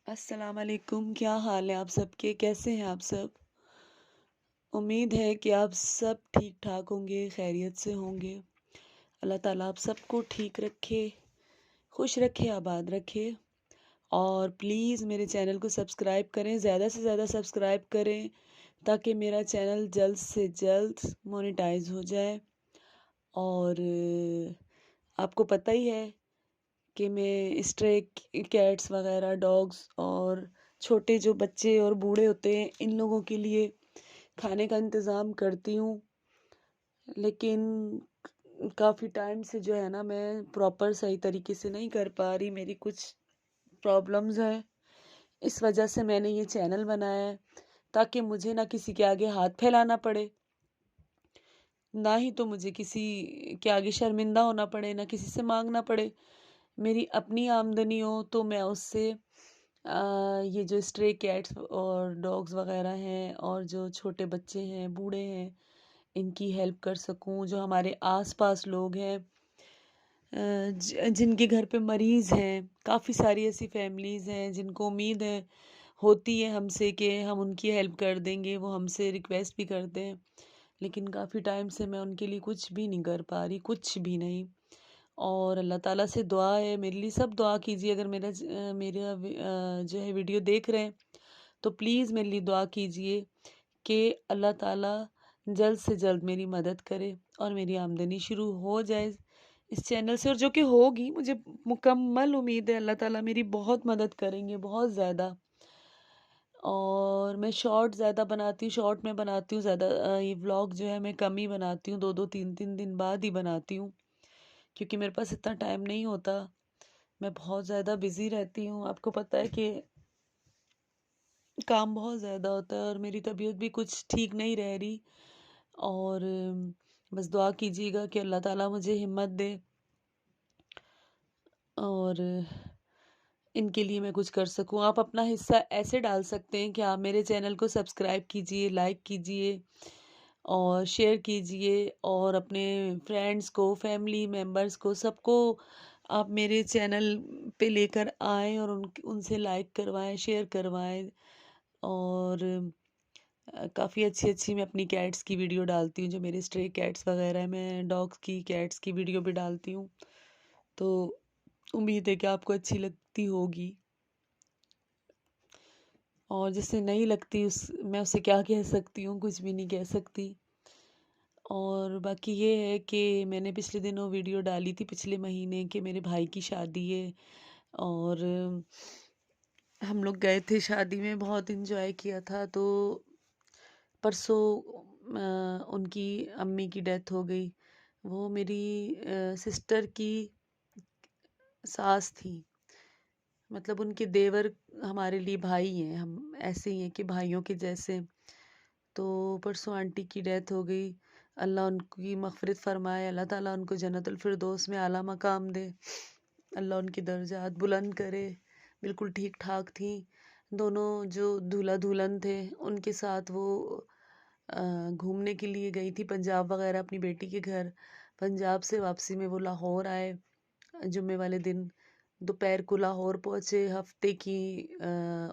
अस्सलाम वालेकुम। क्या हाल है आप सबके? कैसे हैं आप सब? उम्मीद है कि आप सब ठीक ठाक होंगे, खैरियत से होंगे। अल्लाह ताला आप सबको ठीक रखे, खुश रखे, आबाद रखे। और प्लीज़ मेरे चैनल को सब्सक्राइब करें, ज़्यादा से ज़्यादा सब्सक्राइब करें ताकि मेरा चैनल जल्द से जल्द मोनेटाइज हो जाए। और आपको पता ही है कि मैं स्ट्रे कैट्स वगैरह, डॉग्स और छोटे जो बच्चे और बूढ़े होते हैं, इन लोगों के लिए खाने का इंतज़ाम करती हूँ। लेकिन काफ़ी टाइम से जो है ना, मैं प्रॉपर सही तरीके से नहीं कर पा रही। मेरी कुछ प्रॉब्लम्स हैं, इस वजह से मैंने ये चैनल बनाया है ताकि मुझे ना किसी के आगे हाथ फैलाना पड़े, ना ही तो मुझे किसी के आगे शर्मिंदा होना पड़े, ना किसी से मांगना पड़े। मेरी अपनी आमदनी हो तो मैं उससे ये जो स्ट्रे कैट्स और डॉग्स वगैरह हैं और जो छोटे बच्चे हैं, बूढ़े हैं, इनकी हेल्प कर सकूं। जो हमारे आसपास लोग हैं, जिनके घर पे मरीज़ हैं, काफ़ी सारी ऐसी फैमिलीज़ हैं जिनको उम्मीद है होती है हमसे कि हम उनकी हेल्प कर देंगे, वो हमसे रिक्वेस्ट भी करते हैं। लेकिन काफ़ी टाइम से मैं उनके लिए कुछ भी नहीं कर पा रही, कुछ भी नहीं। और अल्लाह ताला से दुआ है, मेरे लिए सब दुआ कीजिए। अगर जो है वीडियो देख रहे हैं तो प्लीज़ मेरे लिए दुआ कीजिए कि अल्लाह ताला जल्द से जल्द मेरी मदद करे और मेरी आमदनी शुरू हो जाए इस चैनल से, और जो कि होगी, मुझे मुकम्मल उम्मीद है। अल्लाह ताला मेरी बहुत मदद करेंगे, बहुत ज़्यादा। और मैं शॉर्ट ज़्यादा बनाती हूँ, शॉर्ट में बनाती हूँ ज़्यादा। ये व्लॉग जो है मैं कम ही बनाती हूँ, 2-2 3-3 दिन बाद ही बनाती हूँ, क्योंकि मेरे पास इतना टाइम नहीं होता। मैं बहुत ज़्यादा बिज़ी रहती हूँ। आपको पता है कि काम बहुत ज़्यादा होता है और मेरी तबीयत भी कुछ ठीक नहीं रह रही। और बस दुआ कीजिएगा कि अल्लाह ताला मुझे हिम्मत दे और इनके लिए मैं कुछ कर सकूं। आप अपना हिस्सा ऐसे डाल सकते हैं कि आप मेरे चैनल को सब्सक्राइब कीजिए, लाइक कीजिए और शेयर कीजिए, और अपने फ्रेंड्स को, फैमिली मेम्बर्स को, सबको आप मेरे चैनल पे लेकर आएँ और उनसे लाइक करवाएं, शेयर करवाएं। और काफ़ी अच्छी-अच्छी मैं अपनी कैट्स की वीडियो डालती हूँ, जो मेरे स्ट्रे कैट्स वगैरह हैं, मैं डॉग्स की, कैट्स की वीडियो भी डालती हूँ। तो उम्मीद है कि आपको अच्छी लगती होगी। और जिसे नहीं लगती उस मैं उससे क्या कह सकती हूँ, कुछ भी नहीं कह सकती। और बाकी ये है कि मैंने पिछले दिनों वीडियो डाली थी, पिछले महीने, कि मेरे भाई की शादी है। और हम लोग गए थे शादी में, बहुत इन्जॉय किया था। तो परसों उनकी अम्मी की डेथ हो गई। वो मेरी सिस्टर की सास थी, मतलब उनके देवर हमारे लिए भाई हैं, हम ऐसे ही हैं कि भाइयों के जैसे। तो परसों आंटी की डेथ हो गई। अल्लाह उनकी मग़फ़िरत फ़रमाए, अल्लाह ताला उनको जन्नतुल फ़िरदौस में आला मकाम दे, अल्लाह उनके दर्जात बुलंद करे। बिल्कुल ठीक ठाक थी। दोनों जो दूल्हा दुल्हन थे, उनके साथ वो घूमने के लिए गई थी पंजाब वगैरह अपनी बेटी के घर। पंजाब से वापसी में वो लाहौर आए जुम्मे वाले दिन। दोपहर को लाहौर पहुँचे। हफ्ते की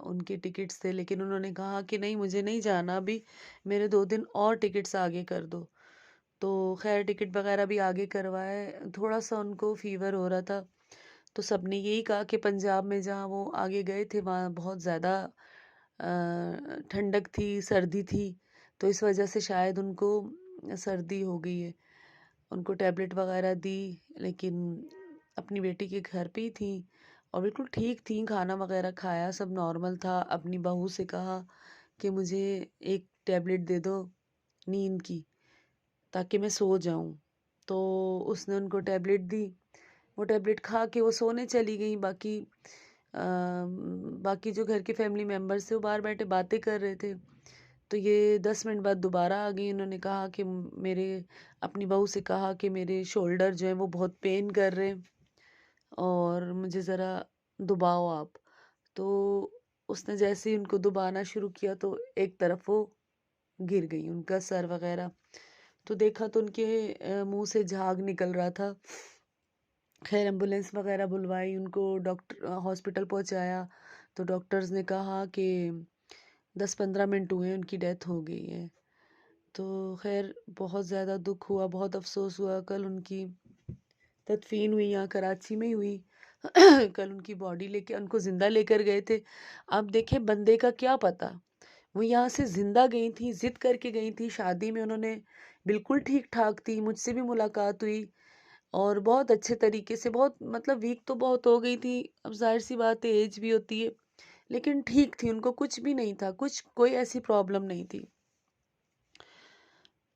उनकी टिकट्स थे, लेकिन उन्होंने कहा कि नहीं, मुझे नहीं जाना अभी, मेरे 2 दिन और टिकट्स आगे कर दो। तो खैर टिकट वगैरह भी आगे करवाए। थोड़ा सा उनको फीवर हो रहा था, तो सबने यही कहा कि पंजाब में जहाँ वो आगे गए थे वहाँ बहुत ज़्यादा ठंडक थी, सर्दी थी, तो इस वजह से शायद उनको सर्दी हो गई है। उनको टैबलेट वगैरह दी, लेकिन अपनी बेटी के घर पे ही थी और बिल्कुल ठीक थी। खाना वगैरह खाया, सब नॉर्मल था। अपनी बहू से कहा कि मुझे एक टैबलेट दे दो नींद की, ताकि मैं सो जाऊं। तो उसने उनको टैबलेट दी। वो टैबलेट खा के वो सोने चली गई। बाकी जो घर के फैमिली मेम्बर्स थे वो बाहर बैठे बातें कर रहे थे। तो ये 10 मिनट बाद दोबारा आ गई। उन्होंने कहा कि मेरे अपनी बहू से कहा कि मेरे शोल्डर जो है वो बहुत पेन कर रहे हैं और मुझे ज़रा दबाओ आप। तो उसने जैसे ही उनको दबाना शुरू किया तो एक तरफ वो गिर गई, उनका सर वगैरह। तो देखा तो उनके मुंह से झाग निकल रहा था। खैर एम्बुलेंस वगैरह बुलवाई, उनको डॉक्टर हॉस्पिटल पहुंचाया। तो डॉक्टर्स ने कहा कि 10-15 मिनट हुए हैं, उनकी डेथ हो गई है। तो खैर बहुत ज़्यादा दुख हुआ, बहुत अफसोस हुआ। कल उनकी तदफीन हुई, यहाँ कराची में ही हुई। कल उनकी बॉडी लेके उनको ज़िंदा लेकर गए थे। अब देखें बंदे का क्या पता, वो यहाँ से ज़िंदा गई थी, ज़िद करके गई थी। शादी में उन्होंने बिल्कुल ठीक-ठाक थी, मुझसे भी मुलाकात हुई और बहुत अच्छे तरीके से, बहुत मतलब वीक तो बहुत हो गई थी, अब ज़ाहिर-सी बात है एज भी होती है, लेकिन ठीक थी, उनको कुछ भी नहीं था, कुछ कोई ऐसी प्रॉब्लम नहीं थी।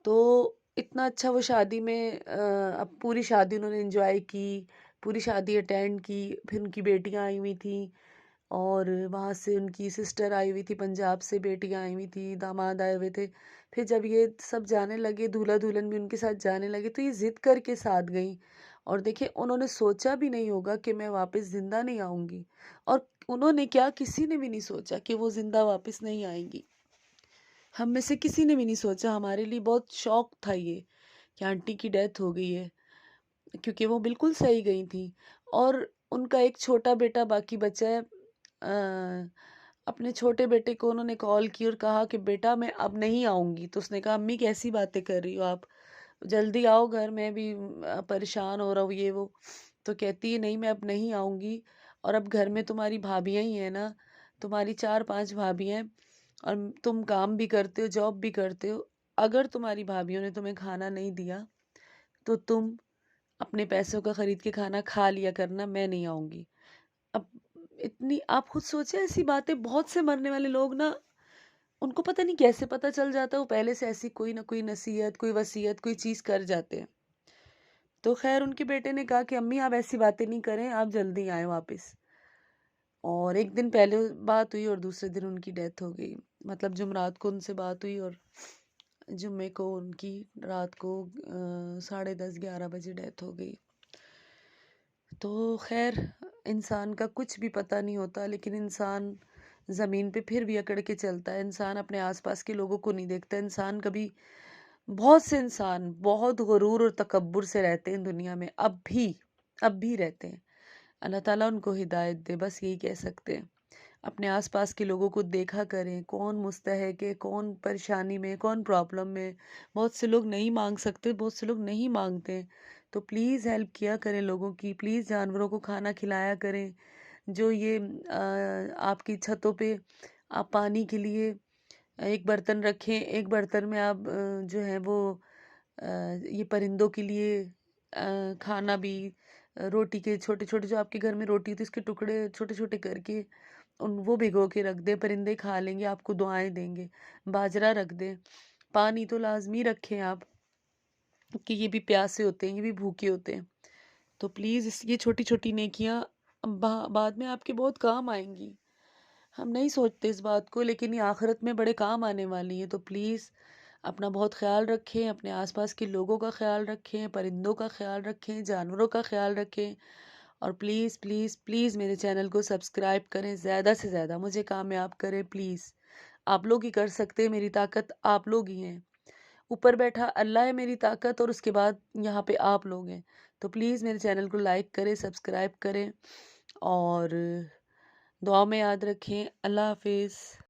तो इतना अच्छा वो शादी में अब पूरी शादी उन्होंने एंजॉय की, पूरी शादी अटेंड की। फिर उनकी बेटियां आई हुई थी और वहाँ से उनकी सिस्टर आई हुई थी, पंजाब से बेटियां आई हुई थी, दामाद आए हुए थे। फिर जब ये सब जाने लगे, दूल्हा दुल्हन भी उनके साथ जाने लगे, तो ये जिद करके साथ गई। और देखिए उन्होंने सोचा भी नहीं होगा कि मैं वापस जिंदा नहीं आऊंगी, और उन्होंने क्या, किसी ने भी नहीं सोचा कि वो जिंदा वापस नहीं आएंगी। हम में से किसी ने भी नहीं सोचा। हमारे लिए बहुत शौक था ये कि आंटी की डेथ हो गई है, क्योंकि वो बिल्कुल सही गई थी। और उनका एक छोटा बेटा बाकी बचा है। अपने छोटे बेटे को उन्होंने कॉल की और कहा कि बेटा मैं अब नहीं आऊंगी। तो उसने कहा अम्मी कैसी बातें कर रही हो आप, जल्दी आओ घर, मैं भी परेशान हो रहा हूँ ये वो। तो कहती है नहीं मैं अब नहीं आऊंगी, और अब घर में तुम्हारी भाभियां ही है ना, तुम्हारी 4-5 भाभी हैं, और तुम काम भी करते हो, जॉब भी करते हो। अगर तुम्हारी भाभीियों ने तुम्हें खाना नहीं दिया तो तुम अपने पैसों का खरीद के खाना खा लिया करना, मैं नहीं आऊंगी। अब इतनी आप खुद सोचे, ऐसी बातें बहुत से मरने वाले लोग ना, उनको पता नहीं कैसे पता चल जाता है, वो पहले से ऐसी कोई ना कोई नसीहत, कोई वसीयत, कोई चीज कर जाते हैं। तो खैर उनके बेटे ने कहा कि अम्मी आप ऐसी बातें नहीं करें, आप जल्दी आए वापस। और एक दिन पहले बात हुई और दूसरे दिन उनकी डेथ हो गई। मतलब जुमरात को उनसे बात हुई और जुम्मे को उनकी रात को 10:30-11 बजे डेथ हो गई। तो खैर इंसान का कुछ भी पता नहीं होता, लेकिन इंसान ज़मीन पे फिर भी अकड़ के चलता है। इंसान अपने आसपास के लोगों को नहीं देखता। इंसान कभी, बहुत से इंसान बहुत गुरूर और तकब्बुर से रहते हैं दुनिया में, अब भी रहते हैं। अल्लाह ताला उनको हिदायत दे, बस यही कह सकते हैं। अपने आसपास के लोगों को देखा करें, कौन मुस्तहक है, कौन परेशानी में, कौन प्रॉब्लम में। बहुत से लोग नहीं मांग सकते, बहुत से लोग नहीं मांगते, तो प्लीज़ हेल्प किया करें लोगों की। प्लीज़ जानवरों को खाना खिलाया करें। जो ये आपकी छतों पे आप पानी के लिए एक बर्तन रखें, एक बर्तन में आप जो है वो ये परिंदों के लिए खाना भी, रोटी के छोटे छोटे, जो आपके घर में रोटी होती है उसके टुकड़े छोटे छोटे करके उन वो भिगो के रख दें, परिंदे खा लेंगे, आपको दुआएं देंगे। बाजरा रख दें। पानी तो लाजमी रखें आप, कि ये भी प्यासे होते हैं, ये भी भूखे होते हैं। तो प्लीज़ इस ये छोटी छोटी नेकियां बाद में आपके बहुत काम आएंगी। हम नहीं सोचते इस बात को, लेकिन ये आखिरत में बड़े काम आने वाली है। तो प्लीज़ अपना बहुत ख्याल रखें, अपने आसपास के लोगों का ख्याल रखें, परिंदों का ख्याल रखें, जानवरों का ख्याल रखें। और प्लीज़ प्लीज़ प्लीज़ मेरे चैनल को सब्सक्राइब करें, ज़्यादा से ज़्यादा मुझे कामयाब करें प्लीज़। आप लोग ही कर सकते हैं, मेरी ताकत आप लोग ही हैं। ऊपर बैठा अल्लाह है मेरी ताकत, और उसके बाद यहाँ पे आप लोग हैं। तो प्लीज़ मेरे चैनल को लाइक करें, सब्सक्राइब करें और दुआ में याद रखें। अल्लाह हाफिज़।